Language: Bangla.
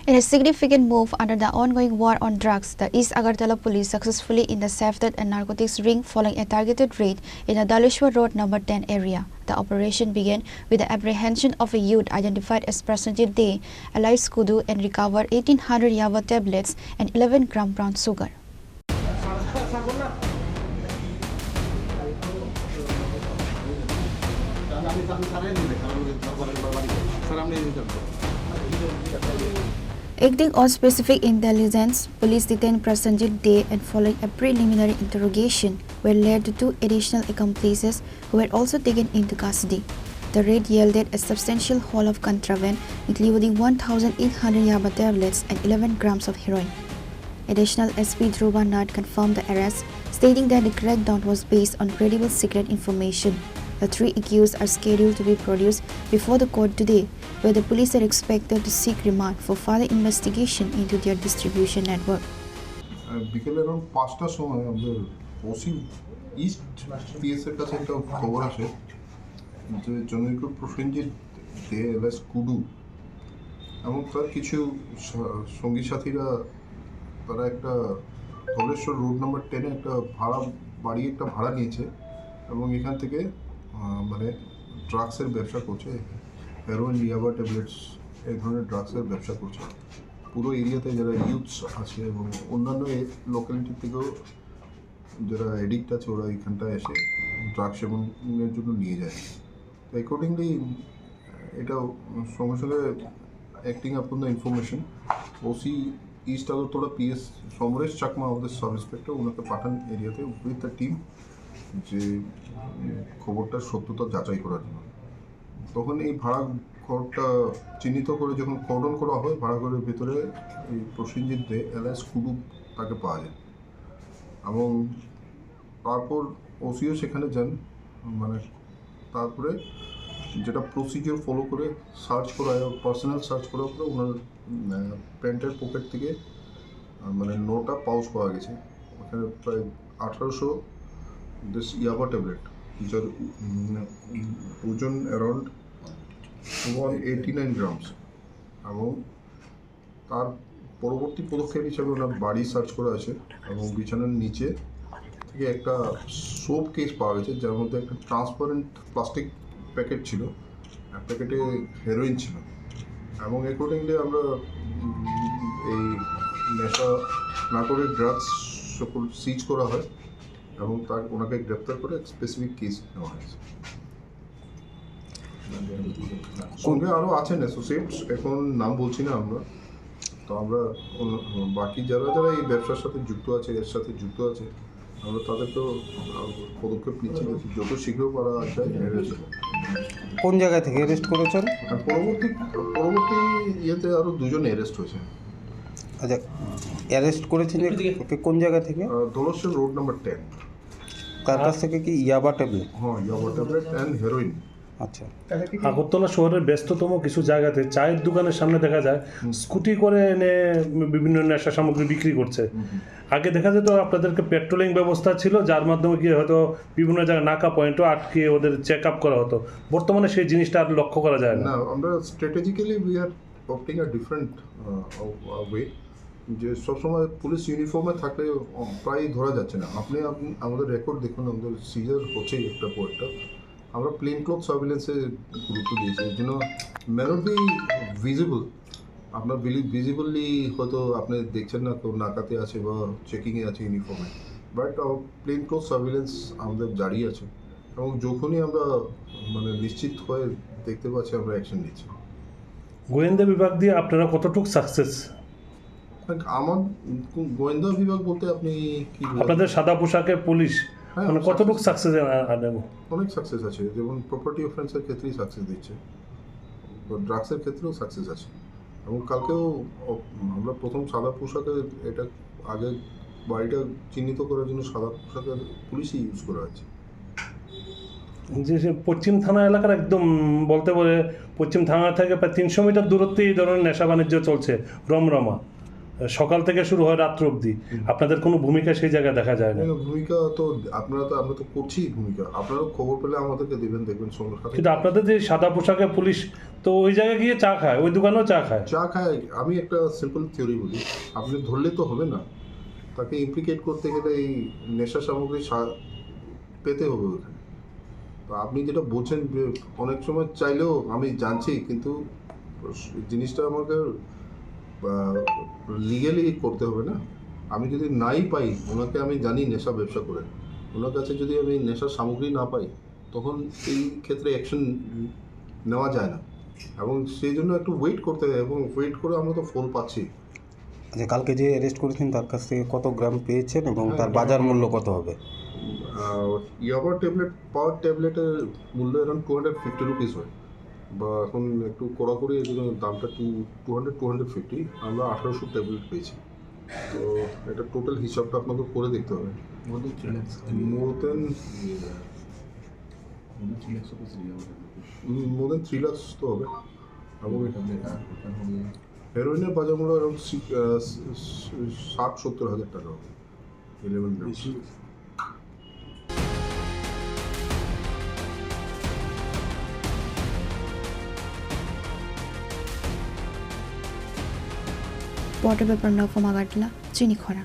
In a significant move under the ongoing war on drugs, the East Agartala police successfully intercepted a narcotics ring following a targeted raid in the Daleshwar Road No. 10 area. The operation began with the apprehension of a youth identified as Prasenjit Dey, alias Kudu, and recovered 1800 Yaba tablets and 11 gram brown sugar. Acting on specific intelligence, police detained Prasenjit Dey and following a preliminary interrogation were led to two additional accomplices who were also taken into custody. The raid yielded a substantial haul of contraband including 1,800 Yaba tablets and 11 grams of heroin. Additional SP Dhruva Nath confirmed the arrest, stating that the crackdown was based on credible secret information. The three accused are scheduled to be produced before the court today, where the police are expected to seek remand for further investigation into their distribution network. বিকেলে around 5টার সময় আমাদের ওসি ইস্ট পিএস এর কাছে একটা খবর আসে যে জনৈক প্রসেনজিৎ দে এলাস কুডু এবং তার কিছু সঙ্গী সাথীরা তারা একটা ধলেশ্বর রোড নাম্বার 10-এ একটা ভাড়া নিয়েছে এবং এখান থেকে মানে ড্রাগসের ব্যবসা করছে, হেরোইন, ইয়াবা ট্যাবলেটস এই ধরনের ড্রাগসের ব্যবসা করছে। পুরো এরিয়াতে যারা ইউথস আছে এবং অন্যান্য লোকালিটি থেকেও যারা এডিক্ট আছে ওরা এখানটায় এসে ড্রাগস সেবনের জন্য নিয়ে যায়। তো অ্যাকর্ডিংলি এটা সঙ্গে সঙ্গে acting upon the information OC east Agartala PS Samaresh Chakma আমাদের সাব ইন্সপেক্টর ওনাকে পাঠান এরিয়াতে উইথ দ্য টিম যে খবরটার সত্যতা যাচাই করার জন্য। তখন এই ভাড়া ঘরটা চিহ্নিত করে যখন কর্ডন করা হয়, ভাড়া ঘরের ভেতরে এই প্রসেনজিৎ দে এলাস কুডু তাকে পাওয়া যায় এবং তারপর ওসিও সেখানে যান। মানে তারপরে যেটা প্রসিজিওর ফলো করে সার্চ করা হয়, পার্সোনাল সার্চ করার পরে ওনার প্যান্টের পকেট থেকে মানে 9টা পাউচ পাওয়া গেছে। ওখানে প্রায় 1800 দিস ইয়াবা ট্যাবলেট যার ওজন অ্যারাউন্ড 189 গ্রামস এবং তার পরবর্তী পদক্ষেপ হিসাবে ওনার বাড়ি সার্চ করা আছে এবং বিছানার নিচে থেকে একটা সোপ কেস পাওয়া গেছে যার মধ্যে একটা ট্রান্সপারেন্ট প্লাস্টিক প্যাকেট ছিল, এক প্যাকেটে হেরোইন ছিল এবং অ্যাকর্ডিংলি আমরা এই নেশা না করে ড্রাগস সকল সিজ করা হয় এবং ওনাকে গ্রেপ্তার করে স্পেসিফিক কেস নেওয়া হয়েছে। সঙ্গে আরও আছেন অ্যাসোসিয়েটস, এখন নাম বলছি না আমরা। তো আমরা বাকি যারা এই ব্যবসার সাথে যুক্ত আছে, এর সাথে যুক্ত আছে, আমরা তাদেরকেও পদক্ষেপ নিচ্ছি যত শীঘ্র পারা যায় অ্যারেস্ট। কোন জায়গা থেকে অ্যারেস্ট করেছেন? পরবর্তী ইয়েতে আরও দুজন অ্যারেস্ট হয়েছে। আচ্ছা, অ্যারেস্ট করেছেন কোন জায়গা থেকে? Dhaleshwar road number 10। তার কাছ থেকে কি ইয়াবা ট্যাবলেট? হ্যাঁ, ইয়াবা ট্যাবলেট অ্যান্ড হেরোইন। আচ্ছা, আগরতলা শহরের ব্যস্ততম কিছু জায়গাতে চায়ের দোকানের সামনে দেখা যায় স্কুটি করে এনে বিভিন্ন নেশা সামগ্রী বিক্রি করছে। আগে দেখা যেত আপনাদেরকে পেট্রোলিং ব্যবস্থা ছিল যার মাধ্যমে গিয়ে হয়তো বিভিন্ন জায়গায় নাকা পয়েন্টও আটকে ওদের চেক আপ করা হতো। বর্তমানে সেই জিনিসটা আর লক্ষ্য করা যায় না। আমরা strategically we are opting a different way, যে সবসময় পুলিশ ইউনিফর্মে থাকলে প্রায় ধরা যাচ্ছে না। আপনি আমাদের রেকর্ড দেখুন, আমাদের সিজার হচ্ছেই একটা পর একটা। আমরা প্লেন ক্লথ সার্ভিলেন্সে গুরুত্ব দিয়েছি, এর জন্য মে নট বি ভিজিবল। আপনার ভিজিবলি হয়তো আপনি দেখছেন না কেউ নাকাতে আছে বা চেকিংয়ে আছে ইউনিফর্মে, বাট প্লেন ক্লথ সার্ভিলেন্স আমাদের জারি আছে এবং যখনই আমরা মানে নিশ্চিত হয়ে দেখতে পাচ্ছি আমরা অ্যাকশন নিচ্ছি। গোয়েন্দা বিভাগ দিয়ে আপনারা কতটুকু সাকসেস? আমার গোয়েন্দা বিভাগ বলতে আপনি কি আপনাদের সাদা পোশাকের পুলিশ মানে কতটুকু সাকসেস আনেন? অনেক সাকসেস আছে, যেমন প্রপার্টি অফেন্সের ক্ষেত্রেই সাকসেস দিচ্ছে, ড্রাগসের ক্ষেত্রেও সাকসেস আছে এবং কালকেও আমরা প্রথম সাদা পোশাকের এটা আগে বাড়িটা চিহ্নিত করার জন্য সাদা পোশাকের পুলিশই ইউজ করা হচ্ছে। যে পশ্চিম থানা এলাকার একদম বলতে বলে পশ্চিম থানা থেকে প্রায় 300 মিটার দূরত্বে এই ধরনের নেশা বাণিজ্য চলছে রমরমা। সকাল থেকে শুরু হয় রাত্র অবধি, আপনাদের কোনো ভূমিকা সেই জায়গায় দেখা যায় না। ভূমিকা তো আমরা তো করছি ভূমিকা, আপনারাও খবর পেলে আমাদেরকে দেবেন, দেখবেন সঙ্গে সাথে। কিন্তু আপনাদের যে সাদা পোশাকে পুলিশ তো ওই জায়গায় গিয়ে চা খায়, ওই দোকানেও চা খায়। চা খায়, আমি একটা সিম্পল থিওরি বলি, আপনি ধরলে তো হবে না, তাকে ইমপ্লিকেট করতে গেলে এই নেশা সামগ্রী পেতে হবে ওখানে। তো আপনি যেটা বলছেন যে অনেক সময় চাইলেও আমি জানছি, কিন্তু জিনিসটা আমাকে লিগেলি করতে হবে না। আমি যদি নাই পাই ওনাকে, আমি জানি নেশা ব্যবসা করে, ওনার কাছে যদি আমি নেশার সামগ্রী না পাই, তখন এই ক্ষেত্রে অ্যাকশন নেওয়া যায় না, এবং সেই জন্য একটু ওয়েট করতে হয়, এবং ওয়েট করে আমরা তো ফল পাচ্ছি। আচ্ছা, কালকে যে অ্যারেস্ট করেছেন তার কাছ থেকে কত গ্রাম পেয়েছেন এবং তার বাজার মূল্য কত হবে? ইয়াবা ট্যাবলেট, পাওয়ার ট্যাবলেটের মূল্য অ্যারাউন্ড 250 রুপিস হয়, বা এখন একটু কড়াকড়ি এর জন্য দামটা 250, আমরা 1800 ট্যাবলেট পেয়েছি। তো এটা টোটাল হিসাবটা আপনাদের করে দেখতে হবে। মোর দেন 3 লাখ তো হবে। এবং হেরোইনের বাজার মূল্য অ্যারাউন্ড 60-70 হাজার টাকা হবে 11 গ্রাম। Portable Pranav from Agartala, Chini Khora.